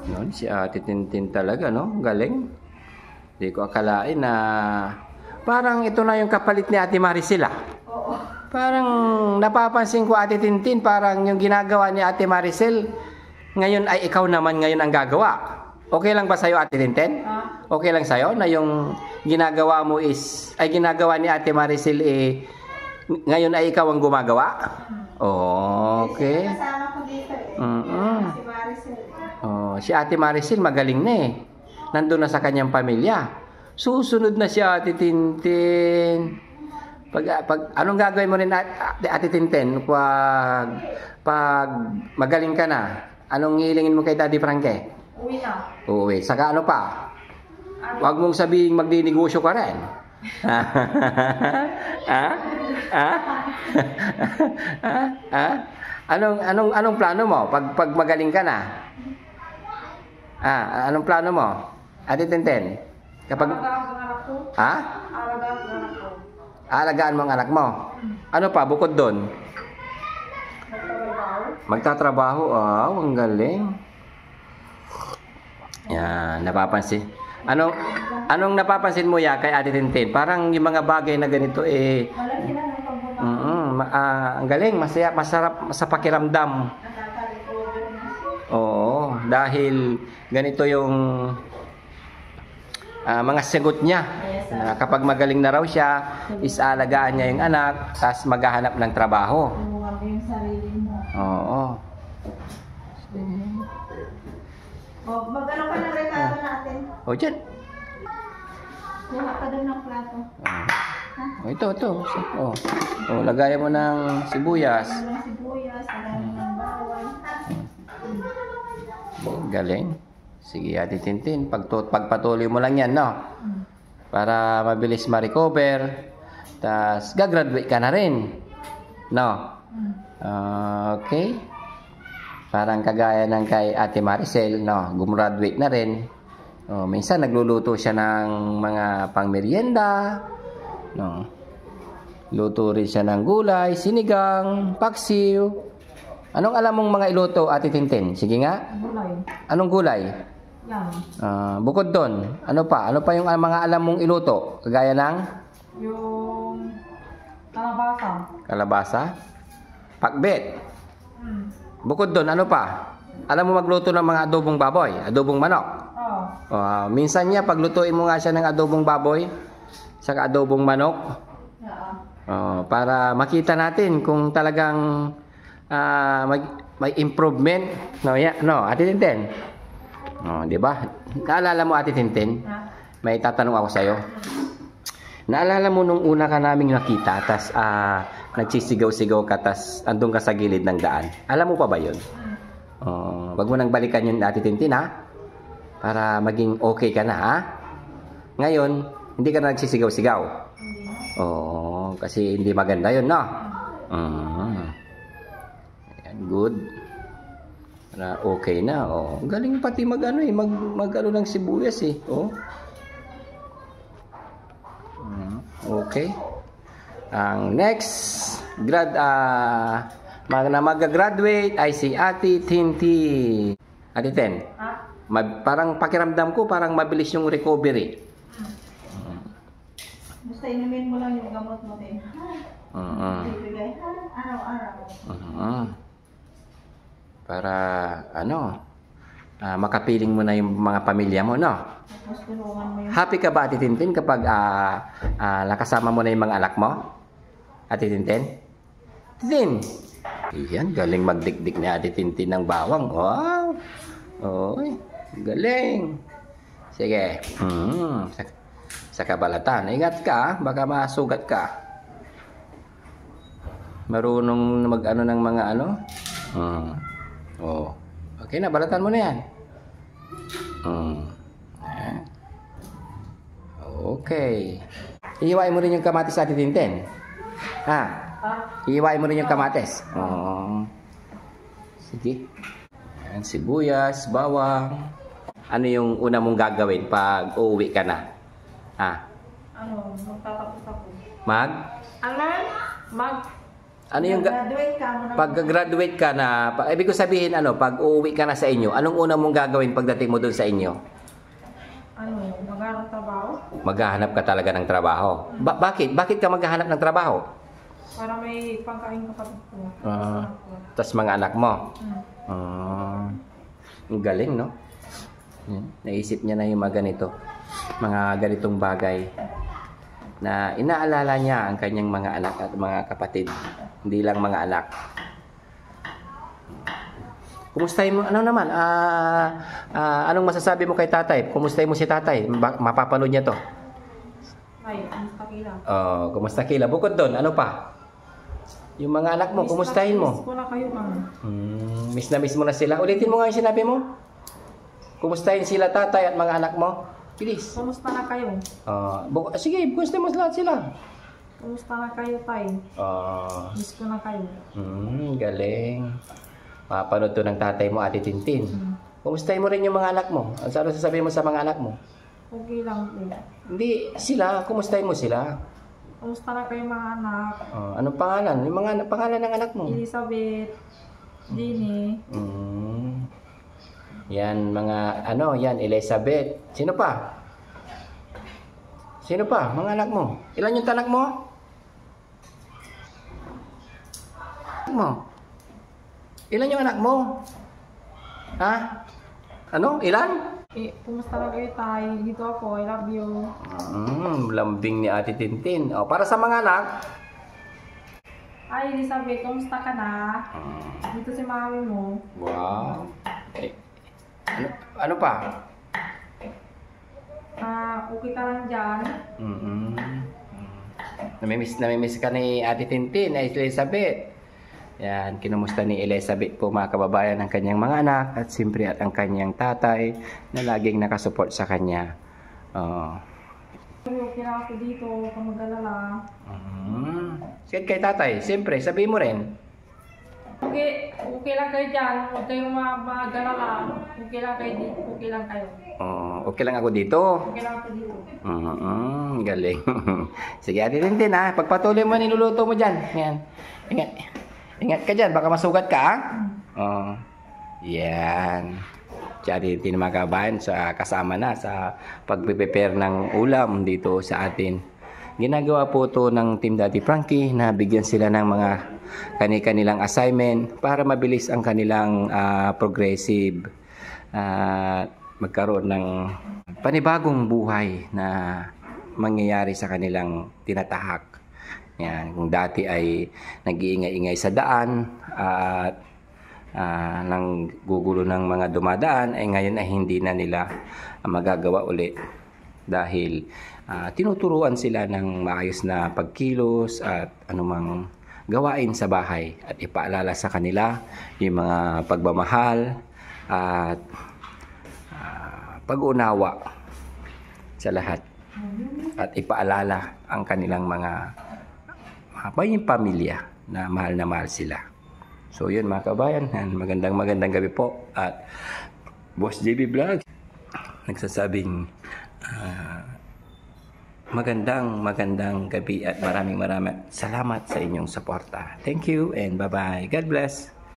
Yun, si Ate Tintin talaga, no? Galing. Hindi ko akalain na parang ito na yung kapalit ni Ate Maricel, ah. Oo. Parang napapansin ko, Ate Tintin, parang yung ginagawa ni Ate Maricel, ngayon ay ikaw naman ngayon ang gagawa. Okay lang ba sa'yo, Ate Tintin? Okay lang sa'yo na yung ginagawa mo ginagawa ni Ate Maricel, ngayon ay ikaw ang gumagawa? Okay. Kasama ko dito eh. Si Maricel. Oh, si Ate Maricel magaling na eh. Nandun na sa kanyang pamilya. Susunod na si Ate Tintin. Anong gagawin mo rin, Ate Tintin, pag magaling ka na? Anong hilingin mo kay Daddy Frankie? Uwi na. Uwi. Saka ano pa? Huwag mong sabihin magdinegosyo ka rin. Anong plano mo pag magaling ka na? Anong plano mo? Ate Tintin? Kapag alagaan mo ang anak mo. Ano pa bukod doon? Magtatrabaho. Ang galing. Yan, napapansin. Anong napapansin mo kay Ate Tintin? Parang yung mga bagay na ganito ang galing, masarap sa pakiramdam. Oo, dahil ganito yung mga sagot niya. Kapag magaling na raw siya, alagaan niya yung anak, tapos maghahanap ng trabaho. Yung sarili mo. Oo. Mag-ano ka ng rekado natin? Dyan. Kuha ka doon ng plato. Ito. Lagayan mo ng sibuyas. Sibuyas, lagayan mo ng bawang. Galing. Sige, Ate Tintin, pagpatuloy mo lang yan, no? Para mabilis ma-recover. Tapos, gagraduate ka na rin. No? Okay. Parang kagaya ng kay Ate Maricel, no? Gumraduate na rin. Minsan, nagluluto siya ng mga pangmerienda. No? Luto rin siya ng gulay, sinigang, paksiw. Anong alam mong mga iluto, Ate Tintin? Sige nga. Gulay. Anong gulay? Yan. Bukod doon, ano pa? Ano pa yung mga alam mong iluto? Kagaya ng? Yung kalabasa. Kalabasa? Pakbet. Bukod doon, ano pa? Alam mo magluto ng mga adobong baboy, adobong manok. Minsan niya, paglutuin mo nga siya ng adobong baboy, saka adobong manok. Para makita natin kung talagang may improvement. Ate Tintin? Di ba? Naalala mo, Ate Tintin? May tatanong ako sa'yo. Naalala mo nung una ka naming nakita, tas nagsisigaw-sigaw ka, tas andun ka sa gilid ng daan. Alam mo pa ba yun? Wag mo nang balikan yun, Ate Tintin, ha? Para maging okay ka na, ha? Ngayon, hindi ka na nagsisigaw-sigaw. Kasi hindi maganda yun, no? Ayan, good. Na okay na. Galing pati mag-ano ng sibuyas eh. Okay. Ang next mag-graduate ay si Ate Tintin. Ate Ten. Parang pakiramdam ko parang mabilis yung recovery. Basta inumin mo lang yung gamot mo din. Ibigay araw-araw. Para makapiling mo na yung mga pamilya mo, no? Happy ka ba, Ate Tintin, kapag nakasama mo na yung mga anak mo? Ate Tintin? Tintin! Iyan, galing magdikdik ni Ate Tintin ng bawang. Wow! Galing! Sige. Sa kabalatan. Ingat ka, baka masugat ka. Marunong mag-ano ng mga ano? Okay na, balatan mo na yan. Okay. Ihiwain mo rin yung kamatis, Ate Tintin. Ihiwain mo rin yung kamatis. Sige. Ayan, sibuyas, bawang. Ano yung una mong gagawin pag uuwi ka na? Magtatapos ako. Ano yung Graduate ka mo na. pag-graduate ka na, ibig ko sabihin pag uuwi ka na sa inyo, anong una mong gagawin pagdating mo doon sa inyo? Ano, maghanap trabaho? Maghahanap ka talaga ng trabaho. Bakit? Bakit ka maghahanap ng trabaho? Para may pangkain kapatid ko. Tas mga anak mo. Hmm. Ang galing, no? Yan. Naisip niya na yung mga ganito. Mga ganitong bagay na inaalala niya ang kanyang mga anak at mga kapatid. Hindi lang mga anak. Kumustahin mo? Ano naman? Anong masasabi mo kay tatay? Kumustahin mo si tatay? Mapapanood niya to. Ay, kumusta kila? Kumusta kila? Bukod doon, ano pa? Yung mga anak mo, kumustahin mo? Miss ko na kayo, ma'am. Miss na miss mo na sila. Ulitin mo nga yung sinabi mo. Kumustahin sila tatay at mga anak mo? Bilis. Kumusta na kayo? Sige, kumustahin mo lahat sila. Kumusta na kayo, tay? Miss ko na kayo. Galing. Mapanood to ng tatay mo, Ate Tintin. Kumustahin mo rin yung mga anak mo. Ano sasabihin mo sa mga anak mo? Okay lang po. Hindi, sila. Kumustahin mo sila. Kumusta na kayo mga anak? Anong pangalan? Yung mga pangalan ng anak mo? Elizabeth, Jenny. Yan, yan, Elizabeth. Sino pa? Sino pa? Mga anak mo. Ilan yung anak mo? Ilan yung anak mo? Ha? Ano? Ilan? Kumusta na kayo, tay? Dito ako, I love you. Lambing ni Ate Tintin. Para sa mga anak. Ay, Elizabeth, kumusta ka na? Dito si mami mo. Wow. Ano pa? Okay ka lang dyan? Namimiss ka ni Ate Tintin, Elizabeth. Yan, kinumusta ni Elizabeth po mga kababayan ang kanyang mga anak at siyempre at ang kanyang tatay na laging nakasupport sa kanya. Okay lang ako dito, huwag kang mag-alala. Sige kay tatay, siyempre sabihin mo rin. Okay lang kayo dyan, huwag kayong mag-alala. Okay lang kayo dito, okay lang kayo. Okay lang ako dito. Okay lang ako dito. Galing. Sige Ate Tintin ha, pagpatuloy mo niluluto mo dyan. Yan. Ingat ka dyan, baka masugat ka ha. Yan. Si Ate Tintin mga kabayan kasama na sa pag-prepare ng ulam dito sa atin. Ginagawa po ito ng Team Daddy Frankie na bigyan sila ng mga kanilang assignment para mabilis ang kanilang progressive magkaroon ng panibagong buhay na mangyayari sa kanilang tinatahak. Yan, kung dati ay nag-iingay-ingay sa daan at nang gugulo ng mga dumadaan, ay ngayon ay hindi na nila magagawa uli dahil tinuturuan sila ng maayos na pagkilos at anumang gawain sa bahay at ipaalala sa kanila yung mga pagmamahal at pag-unawa sa lahat at ipaalala ang kanilang mga pamilya na mahal sila. So yun mga kabayan, magandang gabi po at Boss JB Vlog nagsasabing magandang gabi at maraming salamat sa inyong suporta. Thank you and bye-bye. God bless.